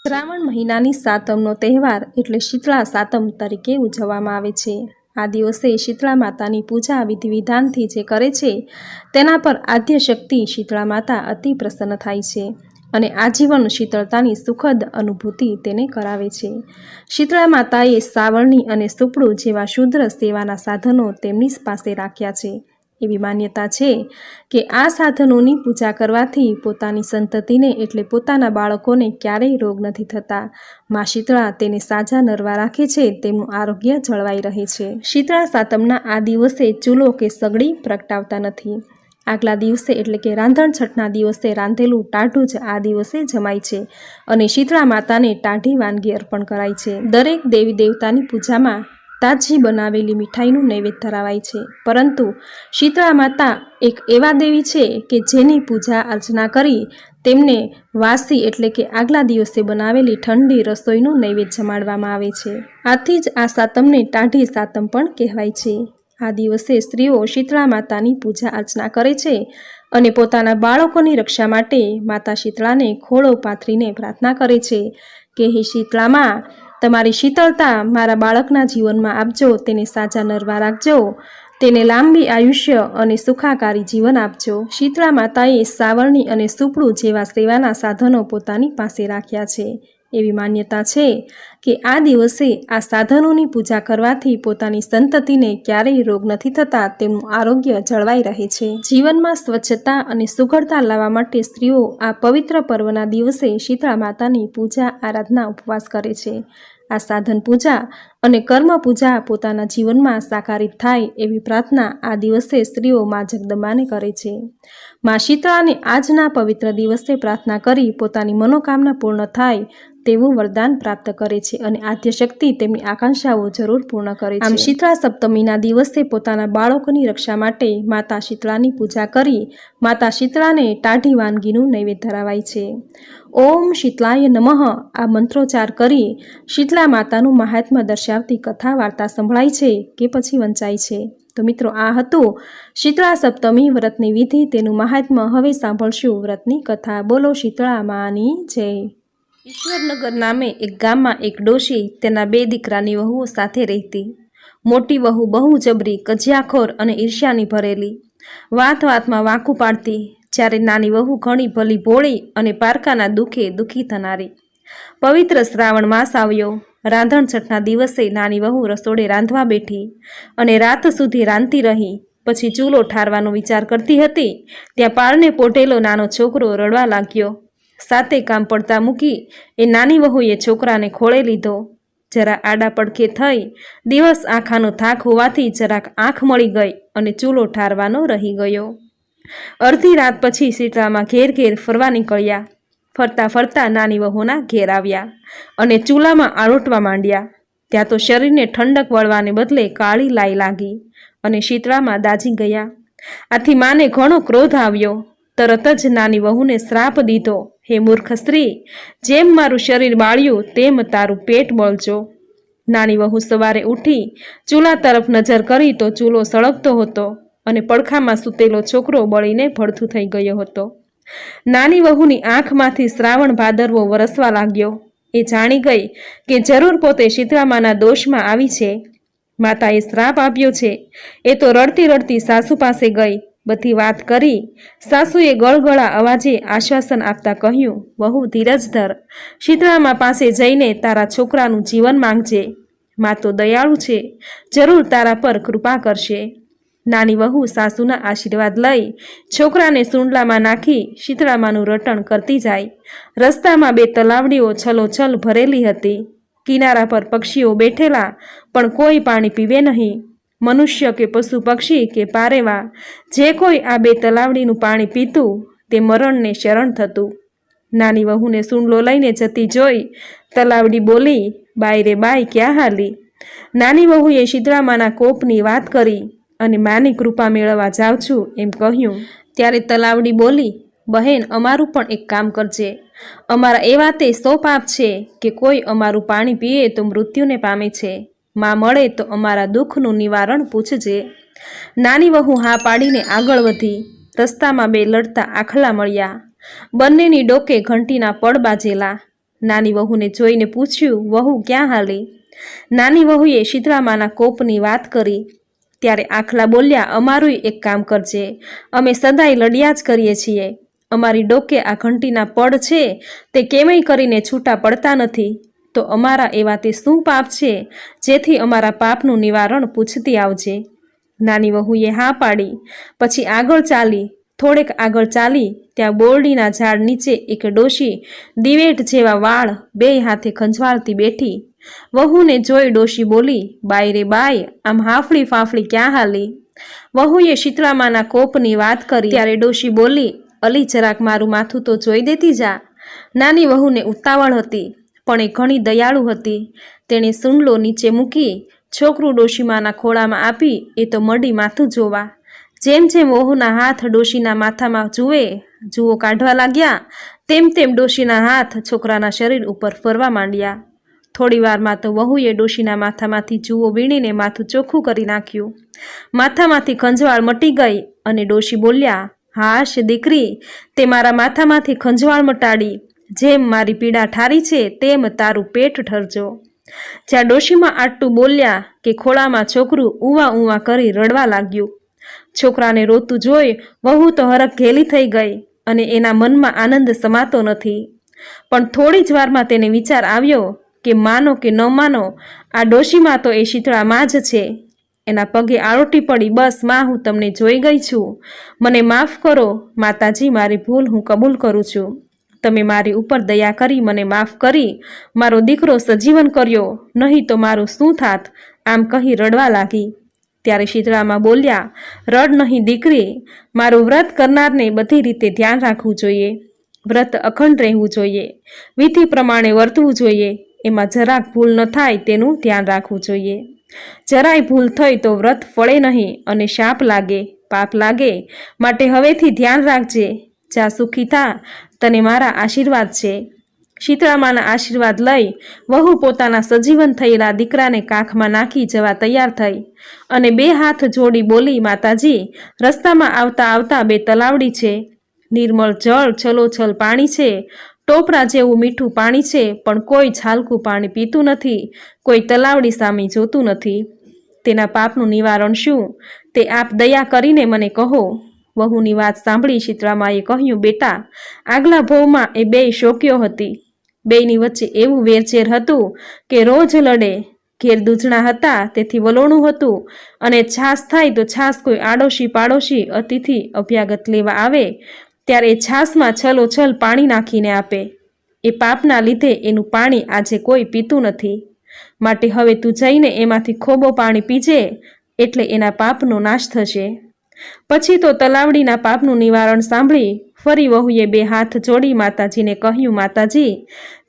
શ્રાવણ મહિનાની સાતમનો તહેવાર એટલે શીતળા સાતમ તરીકે ઉજવવામાં આવે છે। આ દિવસે શીતળા માતાની પૂજા વિધિ વિધાનથી જે કરે છે તેના પર આદ્ય શક્તિ શીતળા માતા અતિ પ્રસન્ન થાય છે અને આજીવન શીતળતાની સુખદ અનુભૂતિ તેને કરાવે છે। શીતળા માતાએ સાવરણી અને સુપડું જેવા શુદ્ર સેવાના સાધનો તેમની પાસે રાખ્યા છે। એવી માન્યતા છે કે આ સાધનોની પૂજા કરવાથી પોતાની સંતતિને એટલે પોતાના બાળકોને ક્યારેય રોગ નથી થતા। માં શીતળા તેને સાજા નરવા રાખે છે, તેમનું આરોગ્ય જળવાઈ રહે છે। શીતળા સાતમના આ દિવસે ચૂલો કે સગડી પ્રગટાવતા નથી। આગલા દિવસે એટલે કે રાંધણ છઠના દિવસે રાંધેલું ટાઢું જ આ દિવસે જમાય છે અને શીતળા માતાને ટાઢી વાનગી અર્પણ કરાય છે। દરેક દેવી દેવતાની પૂજામાં તાજી બનાવેલી મીઠાઈનું નૈવેદ્ય ધરાવાય છે, પરંતુ શીતળા માતા એક એવા દેવી છે કે જેની પૂજા અર્ચના કરી તેમને વાસી એટલે કે આગલા દિવસે બનાવેલી ઠંડી રસોઈનું નૈવેદ્ય જમાડવામાં આવે છે। આથી જ આ સાતમને ટાઢી સાતમ પણ કહેવાય છે। આ દિવસે સ્ત્રીઓ શીતળા માતાની પૂજા અર્ચના કરે છે અને પોતાના બાળકોની રક્ષા માટે માતા શીતળાને ખોળો પાથરીને પ્રાર્થના કરે છે કે હે શીતળામાં, તમારી શીતળતા મારા બાળકના જીવનમાં આપજો, તેને સાજા નરવા રાખજો, તેને લાંબી આયુષ્ય અને સુખાકારી જીવન આપજો। શીતળા માતાએ સાવરણી અને સુપડું જેવા સેવાના સાધનો પોતાની પાસે રાખ્યા છે। એવી માન્યતા છે કે આ દિવસે આ સાધનોની પૂજા કરવાથી પોતાની સંતતિને ક્યારેય રોગ નથી થતા, તેમનું આરોગ્ય જળવાઈ રહે છે। જીવનમાં સ્વચ્છતા અને સુઘડતા લાવવા માટે સ્ત્રીઓ આ પવિત્ર પર્વના દિવસે શીતળા માતાની પૂજા આરાધના ઉપવાસ કરે છે। આ સાધન પૂજા અને કર્મ પૂજા પોતાના જીવનમાં સાકારિત થાય એવી પ્રાર્થના આ દિવસે સ્ત્રીઓ માં જગદંબાને કરે છે। માં શીતળાને આજના પવિત્ર દિવસે પ્રાર્થના કરી પોતાની મનોકામના પૂર્ણ થાય તેવું વરદાન પ્રાપ્ત કરે છે અને આદ્ય શક્તિ તેમની આકાંક્ષાઓ જરૂર પૂર્ણ કરે છે। આમ શીતળા સપ્તમીના દિવસે પોતાના બાળકોની રક્ષા માટે માતા શીતળાની પૂજા કરી માતા શીતળાને ટાઢી વાનગીનું નૈવેદ્ય ધરાવાય છે। ઓમ શીતળાય નમઃ આ મંત્રોચ્ચાર કરી શીતળા માતાનું મહાત્મ્ય દર્શાવતી કથા વાર્તા સંભળાય છે કે પછી વંચાય છે। તો મિત્રો, આ હતું શીતળા સપ્તમી વ્રતની વિધિ, તેનું મહાત્મ્ય। હવે સાંભળશું વ્રતની કથા। બોલો શીતળા માની જય। ઈશ્વરનગર નામે એક ગામમાં એક ડોશી તેના 2 દીકરાની વહુઓ સાથે રહેતી। મોટી વહુ બહુ જબરી, કજિયાખોર અને ઈર્ષ્યાની ભરેલી, વાત વાતમાં વાંકું પાડતી, જ્યારે નાની વહુ ઘણી ભલી ભોળી અને પારકાના દુઃખે દુઃખી થનારી। પવિત્ર શ્રાવણ માસ આવ્યો। રાંધણ છઠના દિવસે નાની વહુ રસોડે રાંધવા બેઠી અને રાત સુધી રાંધતી રહી। પછી ચૂલો ઠારવાનો વિચાર કરતી હતી ત્યાં પારણે પોઢેલો નાનો છોકરો રડવા લાગ્યો। સાતે કામ પડતા મૂકી એ નાની વહુએ છોકરાને ખોળે લીધો। જરા આડા પડખે થઈ, દિવસ આખાનો થાક હોવાથી જરાક આંખ મળી ગઈ અને ચૂલો ઠારવાનો રહી ગયો। અડધી રાત પછી શીતળામાં ઘેર ઘેર ફરવા નીકળ્યા। ફરતા ફરતા નાની વહુના ઘેર આવ્યા અને ચૂલામાં આળોટવા માંડ્યા। ત્યાં તો શરીરને ઠંડક વળવાને બદલે કાળી લાઈ લાગી અને શીતળામાં દાઝી ગયા। આથી માને ઘણો ક્રોધ આવ્યો। તરત જ નાની વહુને શ્રાપ દીધો, હે મૂર્ખ સ્ત્રી, જેમ મારું શરીર બાળ્યું તેમ તારું પેટ બળજો। નાની વહુ સવારે ઉઠી ચૂલા તરફ નજર કરી તો ચૂલો સળગતો હતો અને પડખામાં સૂતેલો છોકરો બળીને ભડથું થઈ ગયો હતો। નાની વહુની આંખમાંથી શ્રાવણ ભાદરવો વરસવા લાગ્યો। એ જાણી ગઈ કે જરૂર પોતે શીતળામાના દોષમાં આવી છે। માતાએ શ્રાપ આપ્યો છે। એ તો રડતી રડતી સાસુ પાસે ગઈ, બધી વાત કરી। સાસુએ ગળગળા અવાજે આશ્વાસન આપતા કહ્યું, વહુ ધીરજ ધર, શીતળામા પાસે જઈને તારા છોકરાનું જીવન માંગજે। મા તો દયાળુ છે, જરૂર તારા પર કૃપા કરશે। નાની વહુ સાસુના આશીર્વાદ લઈ છોકરાને સુંડલામાં નાખી શીતળામાનું રટણ કરતી જાય। રસ્તામાં 2 તલાવડીઓ છલોછલ ભરેલી હતી। કિનારા પર પક્ષીઓ બેઠેલા, પણ કોઈ પાણી પીવે નહીં। મનુષ્ય કે પશુ પક્ષી કે પારેવા જે કોઈ આ 2 તલાવડીનું પાણી પીતું તે મરણને શરણ થતું। નાની વહુને સુંડલો લઈને જતી જોઈ તલાવડી બોલી, બાઈ રે બાઈ, ક્યાં હાલી? નાની વહુએ શીતળામાના કોપની વાત કરી અને માની કૃપા મેળવવા જાઉં છું એમ કહ્યું। ત્યારે તલાવડી બોલી, બહેન, અમારું પણ એક કામ કરજે। અમારા એવા તે 100 પાપ છે કે કોઈ અમારું પાણી પીએ તો મૃત્યુને પામે છે। માં મળે તો અમારા દુઃખનું નિવારણ પૂછજે। નાની વહુ હા પાડીને આગળ વધી। રસ્તામાં 2 લડતા આખલા મળ્યા। બંનેની ડોકે ઘંટીના પડ બાજેલા। નાની વહુને જોઈને પૂછ્યું, વહુ ક્યાં હાલી? નાની વહુએ શીતળામાના કોપની વાત કરી. ત્યારે આખલા બોલ્યા, અમારુંય એક કામ કરજે, અમે સદાય લડ્યા જ કરીએ છીએ. અમારી ડોકે આ ઘંટીના પડ છે તે કેમય કરીને છૂટા પડતા નથી. તો અમારા એવા તે શું પાપ છે જેથી અમારા પાપનું નિવારણ પૂછતી આવજે. નાની વહુએ હા પાડી. પછી આગળ ચાલી. થોડેક આગળ ચાલી ત્યાં બોરડીના ઝાડ નીચે એક ડોશી દિવેટ જેવા વાળ બે હાથે ખંજવાળતી બેઠી. વહુને જોઈ ડોશી બોલી, બાઈ રે બાઈ, આમ હાફળી ફાફળી ક્યાં હાલી? વહુએ શીતળામાના કોપની વાત કરી. ત્યારે ડોશી બોલી, અલી જરાક મારું માથું તો જોઈ દેતી જા. નાની વહુને ઉતાવળ હતી, પણ એ ઘણી દયાળુ હતી. તેણે સુંડલો નીચે મૂકી છોકરું ડોશીમાના ખોળામાં આપી એ તો મડી માથું જોવા. જેમ જેમ વહુના હાથ ડોશીના માથામાં જુઓ કાઢવા લાગ્યા, તેમ તેમ ડોશીના હાથ છોકરાના શરીર ઉપર ફરવા માંડ્યા. થોડી વારમાં તો વહુએ ડોશીના માથામાંથી જુઓ વીણીને માથું ચોખ્ખું કરી નાખ્યું. માથામાંથી ખંજવાળ મટી ગઈ અને ડોશી બોલ્યા, હાશ દીકરી, તે મારા માથામાંથી ખંજવાળ મટાડી. જેમ મારી પીડા ઠારી છે તેમ તારું પેટ ઠરજો. જ્યાં ડોશીમાં આટલું બોલ્યા કે ખોળામાં છોકરું ઉવા ઉવા કરી રડવા લાગ્યું. છોકરાને રોતું જોઈ વહુ તો હરખ ઘેલી થઈ ગઈ અને એના મનમાં આનંદ સમાતો નથી. પણ થોડી જ વારમાં તેને વિચાર આવ્યો કે માનો કે ન માનો, આ ડોશીમાં તો એ શીતળામાં જ છે. એના પગે આળોટી પડી, બસ માં, હું તમને જોઈ ગઈ છું, મને માફ કરો માતાજી, મારી ભૂલ હું કબૂલ કરું છું. તમે મારી ઉપર દયા કરી મને માફ કરી મારો દીકરો સજીવન કર્યો, નહીં તો મારું શું થાત? આમ કહી રડવા લાગી. ત્યારે શીતળામાં બોલ્યા, રડ નહીં દીકરી, મારું વ્રત કરનારને બધી રીતે ધ્યાન રાખવું જોઈએ. વ્રત અખંડ રહેવું જોઈએ, વિધિ પ્રમાણે વર્તવું જોઈએ, એમાં જરાક ભૂલ ન થાય તેનું ધ્યાન રાખવું જોઈએ. જરાય ભૂલ થઈ તો વ્રત ફળે નહીં અને શાપ લાગે, પાપ લાગે. માટે હવેથી ધ્યાન રાખજે. જા સુખી થા, તને મારા આશીર્વાદ છે. શીતળામાના આશીર્વાદ લઈ વહુ પોતાના સજીવન થયેલા દીકરાને કાખમાં નાખી જવા તૈયાર થઈ અને બે હાથ જોડી બોલી, માતાજી, રસ્તામાં આવતા આવતા બે તલાવડી છે. નિર્મળ જળ છલોછલ પાણી છે, ટોપરા જેવું મીઠું પાણી છે, પણ કોઈ છાલકું પાણી પીતું નથી, કોઈ તલાવડી સામે જોતું નથી. તેના પાપનું નિવારણ શું તે આપ દયા કરીને મને કહો. વહુની વાત સાંભળી શીતળામાએ કહ્યું, બેટા, આગલા ભવમાં એ બેય શોક્યો હતી. બેયની વચ્ચે એવું વેરઝેર હતું કે રોજ લડે. ઘેર દૂધણા હતા તેથી વલોણું હતું, અને છાસ થાય તો છાસ કોઈ આડોશી પાડોશી અતિથિ અભ્યાગત લેવા આવે ત્યારે એ છાસમાં છલોછલ પાણી નાખીને આપે. એ પાપના લીધે એનું પાણી આજે કોઈ પીતું નથી. માટે હવે તું જઈને એમાંથી ખોબો પાણી પીજે, એટલે એના પાપનો નાશ થશે. પછી તો તલાવડીના પાપનું નિવારણ સાંભળી ફરી વહુએ બે હાથ જોડી માતાજીને કહ્યું, માતાજી.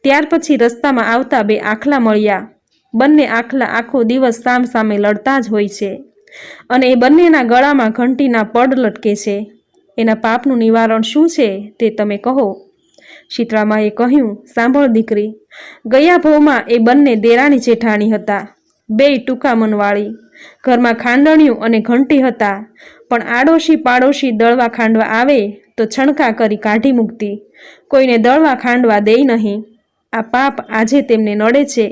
ત્યાર પછી રસ્તામાં આવતા બે આખલા મળ્યા. બંને આખલા આખો દિવસ સામ સામે લડતા જ હોય છે અને એ બંનેના ગળામાં ઘંટીના પડ લટકે છે. એના પાપનું નિવારણ શું છે તે તમે કહો. શીતળામાએ કહ્યું, સાંભળ દીકરી, ગયા ભવમાં એ બંને દેરાણી જેઠાણી હતા, બેય ટૂંકા મનવાળી. ઘરમાં ખાંડણિયું અને ઘંટી હતા, પણ આડોશી પાડોશી દળવા ખાંડવા આવે તો છણકા કરી કાઢી મૂકતી, કોઈને દળવા ખાંડવા દે નહીં. આ પાપ આજે તેમને નડે છે,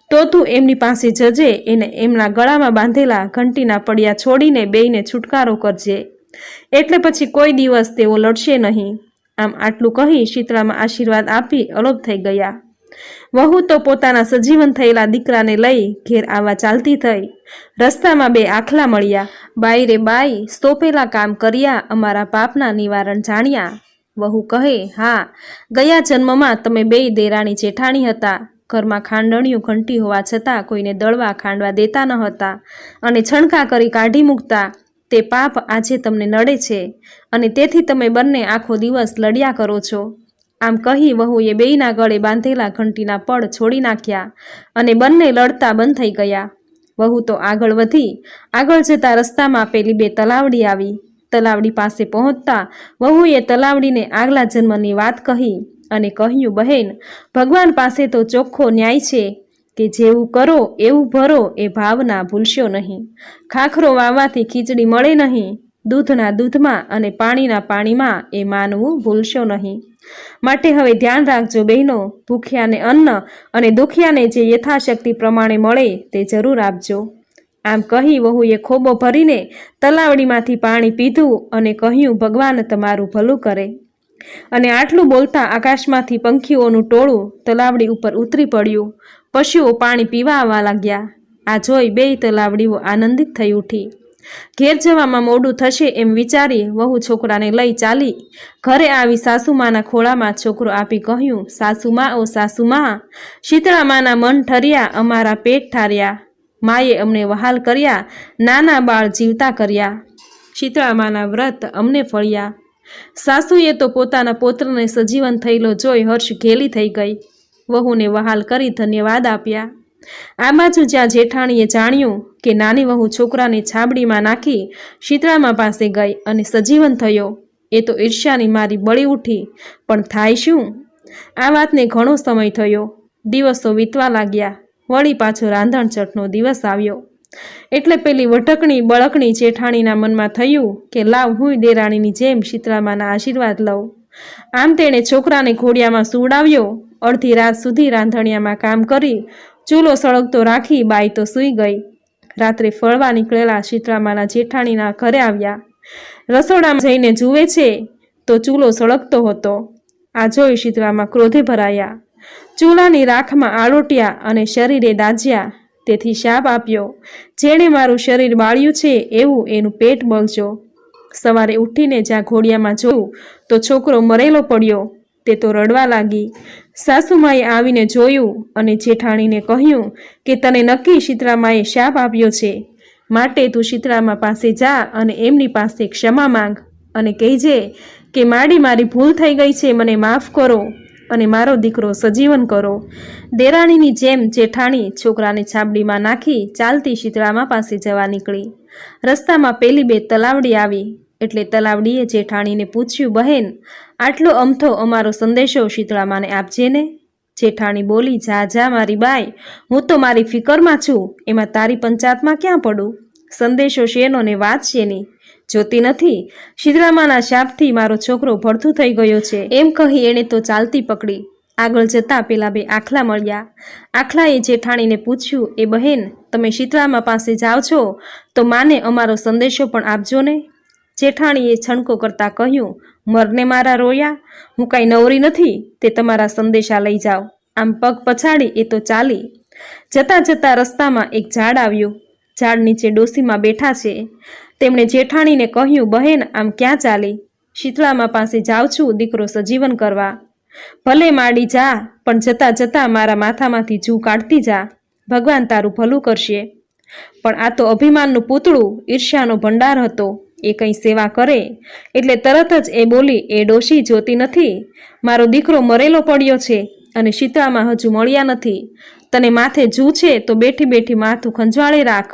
તો તું એમની પાસે જજે, એને એમના ગળામાં બાંધેલા ઘંટીના પડિયા છોડીને બેયને છુટકારો કરજે, એટલે પછી કોઈ દિવસ તેઓ લડશે નહીં. આમ આટલું કહી શીતળામાં આશીર્વાદ આપી અલોપ થઈ ગયા. વહુ તો પોતાના સજીવન થયેલા દીકરાને લઈ ઘેર આવવા ચાલતી થઈ. રસ્તામાં બે આખલા મળ્યા. બાઈ રે બાઈ, સોંપેલા કામ કર્યા, અમારા પાપના નિવારણ જાણ્યા. વહુ કહે, હા, ગયા જન્મમાં તમે બેય દેરાણી જેઠાણી હતા. ઘરમાં ખાંડણિયું ઘંટી હોવા છતાં કોઈને દળવા ખાંડવા દેતા ન હતા અને છણકા કરી કાઢી મૂકતા. તે પાપ આજે તમને નડે છે અને તેથી તમે બંને આખો દિવસ લડ્યા કરો છો. આમ કહી વહુએ બેયના ગળે બાંધેલા ઘંટીના પડ છોડી નાખ્યા અને બંને લડતા બંધ થઈ ગયા. વહુ તો આગળ વધી. આગળ જતા રસ્તામાં પેલી બે તલાવડી આવી. તલાવડી પાસે પહોંચતા વહુએ તલાવડીને આગલા જન્મની વાત કહી અને કહ્યું, બહેન, ભગવાન પાસે તો ચોખ્ખો ન્યાય છે કે જેવું કરો એવું ભરો, એ ભાવના ભૂલશો નહીં. ખાખરો વાવવાથી ખીચડી મળે નહીં, દૂધના દૂધમાં અને પાણીના પાણીમાં એ માનવું ભૂલશો નહીં. માટે હવે ધ્યાન રાખજો બહેનો, ભૂખ્યાને અન્ન અને દુખિયાને જે યથાશક્તિ પ્રમાણે મળે તે જરૂર આપજો. આમ કહી વહુએ ખોબો ભરીને તલાવડીમાંથી પાણી પીધું અને કહ્યું, ભગવાન તમારું ભલું કરે. અને આટલું બોલતા આકાશમાંથી પંખીઓનું ટોળું તલાવડી ઉપર ઉતરી પડ્યું. પશુઓ પાણી પીવા આવવા લાગ્યા. આ જોઈ બેય તલાવડીઓ આનંદિત થઈ ઉઠી. ઘેર જવામાં મોડું થશે એમ વિચારી વહુ છોકરાને લઈ ચાલી. ઘરે આવી સાસુમાના ખોળામાં છોકરો આપી કહ્યું, સાસુમા ઓ સાસુમા, શીતળામાના મન ઠર્યા, અમારા પેટ ઠાર્યા. માએ અમને વહાલ કર્યા, નાના બાળ જીવતા કર્યા. શીતળામાના વ્રત અમને ફળ્યા. સાસુએ તો પોતાના પોત્રને સજીવન થયેલો જોઈ હર્ષ ઘેલી થઈ ગઈ. વહુને વહાલ કરી ધન્યવાદ આપ્યા. આ બાજુ જ્યાં જેઠાણીએ જાણ્યું કે નાની વહુ છોકરાને છાબડીમાં નાખી શીતળામા પાસે ગઈ અને સજીવન થયો, એ તો ઈર્ષ્યાની મારી બળી ઉઠી. પણ થાય શું? આ વાતને ઘણો સમય થયો. દિવસો વીતવા લાગ્યા. વળી પાછો રાંધણચટનો દિવસ આવ્યો. એટલે પેલી વટકણી બળકણી જેઠાણીના મનમાં થયું કે લાવ હુંય દેરાણીની જેમ શીતળામાના આશીર્વાદ લઉં. આમ તેણે છોકરાને ઘોડિયામાં સુવડાવ્યો. અડધી રાત સુધી રાંધણિયામાં કામ કરી ચૂલો સળગતો રાખી બાઈ તો સૂઈ ગઈ. રાત્રે ફળવા નીકળેલા શીતળામાના જેઠાણીના ઘરે આવ્યા. રસોડામાં જઈને જુએ છે તો ચૂલો સળગતો હતો. આ જોઈ શીતળામા ક્રોધે ભરાયા. ચૂલાની રાખમાં આળોટ્યા અને શરીરે દાઝ્યા. તેથી શાપ આપ્યો, જેણે મારું શરીર બાળ્યું છે એવું એનું પેટ બળજો. સવારે ઉઠીને જ્યાં ઘોડિયામાં જોયું તો છોકરો મરેલો પડ્યો. તે તો રડવા લાગી. સાસુમાએ આવીને જોયું અને જેઠાણીને કહ્યું કે તને નક્કી શીતળામાએ શાપ આપ્યો છે, માટે તું શીતળામા પાસે જા અને એમની પાસે ક્ષમા માંગ અને કહેજે કે મારી ભૂલ થઈ ગઈ છે, મને માફ કરો અને મારો દીકરો સજીવન કરો. દેરાણીની જેમ જેઠાણી છોકરાને છાબડીમાં નાખી ચાલતી શીતળામા પાસે જવા નીકળી. રસ્તામાં પેલી બે તલાવડી આવી એટલે તલાવડીએ જેઠાણીને પૂછ્યું, બહેન, આટલો અમથો અમારો સંદેશો શીતળામાને આપજે ને. જેઠાણી બોલી, જા જા મારી બાઈ, હું તો મારી ફિકરમાં છું, એમાં તારી પંચાયતમાં ક્યાં પડું? સંદેશો શેનો ને વાત શેની? જોતી નથી? શીતળામાના શાપથી મારો છોકરો ભડથું થઈ ગયો છે. એમ કહી એણે તો ચાલતી પકડી. આગળ જતા પેલા બે આખલા મળ્યા. આખલાએ જેઠાણીને પૂછ્યું, એ બહેન, તમે શીતળામા પાસે જાઓ છો તો માને અમારો સંદેશો પણ આપજો ને. જેઠાણીએ છણકો કરતા કહ્યું, મરને મારા રોયા, હું કાંઈ નવરી નથી તે તમારા સંદેશા લઈ જાઓ. આમ પગ પછાડી એ તો ચાલી. જતા જતા રસ્તામાં એક ઝાડ આવ્યું. ઝાડ નીચે ડોસીમાં બેઠા છે. તેમણે જેઠાણીને કહ્યું, બહેન, આમ ક્યાં ચાલી? શીતળામા પાસે જાઉં છું દીકરો સજીવન કરવા. ભલે માડી જા, પણ જતા જતા મારા માથામાંથી જૂ કાઢતી જા, ભગવાન તારું ભલું કરશે. પણ આ તો અભિમાનનું પૂતળું, ઈર્ષ્યાનો ભંડાર હતો. એ કંઈ સેવા કરે એટલે તરત જ એ બોલી, એ ડોશી જોતી નથી? મારો દીકરો મરેલો પડ્યો છે અને શીતળામા હજુ મળ્યા નથી. તને માથે જૂ છે તો બેઠી બેઠી માથું ખંજવાળે રાખ.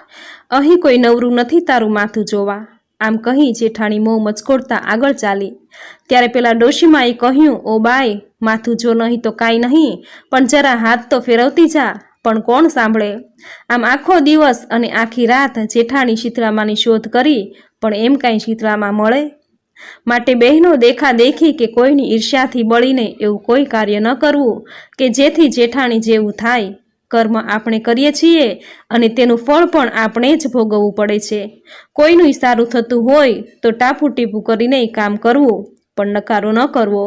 અહીં કોઈ નવરું નથી તારું માથું જોવા. આમ કહી જેઠાણી મોં મચકોડતા આગળ ચાલી. ત્યારે પેલા ડોશીમાએ કહ્યું, ઓ બાઈ, માથું જો નહીં તો કાંઈ નહીં, પણ જરા હાથ તો ફેરવતી જા. પણ કોણ સાંભળે? આમ આખો દિવસ અને આખી રાત જેઠાણી શીતળામાની શોધ કરી, પણ એમ કાંઈ શીતળામા મળે? માટે બહેનો, દેખાદેખી કે કોઈની ઈર્ષ્યાથી બળીને એવું કોઈ કાર્ય ન કરવું કે જેથી જેઠાણી જેવું થાય. કર્મ આપણે કરીએ છીએ અને તેનું ફળ પણ આપણે જ ભોગવવું પડે છે. કોઈનું સારું થતું હોય તો ટાપુ ટીપું કરીને કામ કરવું, પણ નકારો ન કરવો.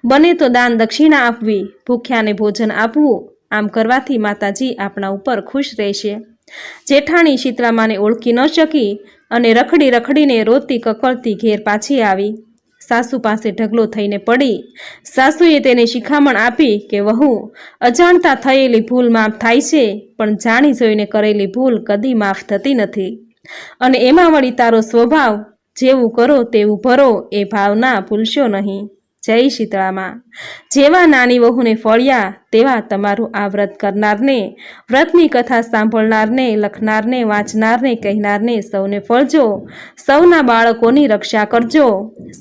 બને તો દાન દક્ષિણા આપવી, ભૂખ્યાને ભોજન આપવું. આમ કરવાથી માતાજી આપણા ઉપર ખુશ રહેશે. જેઠાણી શીતળામાને ઓળખી ન શકી અને રખડી રખડીને રોતી કકળતી ઘેર પાછી આવી. સાસુ પાસે ઢગલો થઈને પડી. સાસુએ તેને શિખામણ આપી કે વહુ, અજાણતા થયેલી ભૂલ માફ થાય છે, પણ જાણી જોઈને કરેલી ભૂલ કદી માફ થતી નથી. અને એમાં વળી તારો સ્વભાવ, જેવું કરો તેવું ભરો, એ ભાવના ભૂલશો નહીં. જય શીતળામા. જેવા નાની વહુને ફળ્યા તેવા તમારું આ વ્રત કરનારને, વ્રતની કથા સાંભળનારને, લખનારને, વાંચનારને, કહેનારને સૌને ફળજો. સૌના બાળકોની રક્ષા કરજો.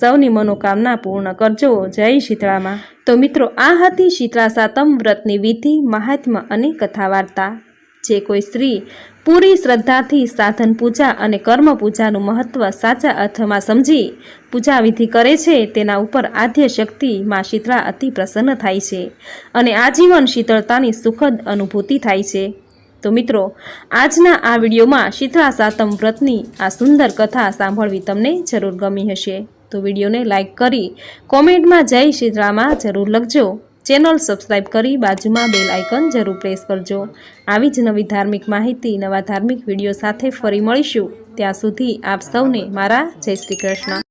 સૌની મનોકામના પૂર્ણ કરજો. જય શીતળામા. તો મિત્રો, આ હતી શીતળા સાતમ વ્રતની વિધિ, મહાત્મ્ય અને કથા વાર્તા. જે કોઈ સ્ત્રી પૂરી શ્રદ્ધાથી સાધન પૂજા અને કર્મ પૂજાનું મહત્વ સાચા અર્થમાં સમજી પૂજા વિધિ કરે છે, તેના ઉપર આદ્ય શક્તિ માં શીતળા અતિ પ્રસન્ન થાય છે અને આજીવન શીતળતાની સુખદ અનુભૂતિ થાય છે। તો મિત્રો, આજના આ વિડીયોમાં શીતળા સાતમ વ્રતની આ સુંદર કથા સાંભળવી તમને જરૂર ગમી હશે। તો વિડીયોને લાઇક કરી કોમેન્ટમાં જય શીતળામાં જરૂર લખજો। ચેનલ સબસ્ક્રાઇબ કરી બાજુમાં બેલ આઇકન જરૂર પ્રેસ કરજો। આવી જ નવી ધાર્મિક માહિતી, નવા ધાર્મિક વિડીયો સાથે ફરી મળીશું। ત્યાં સુધી આપ સૌને મારા જય શ્રી કૃષ્ણ।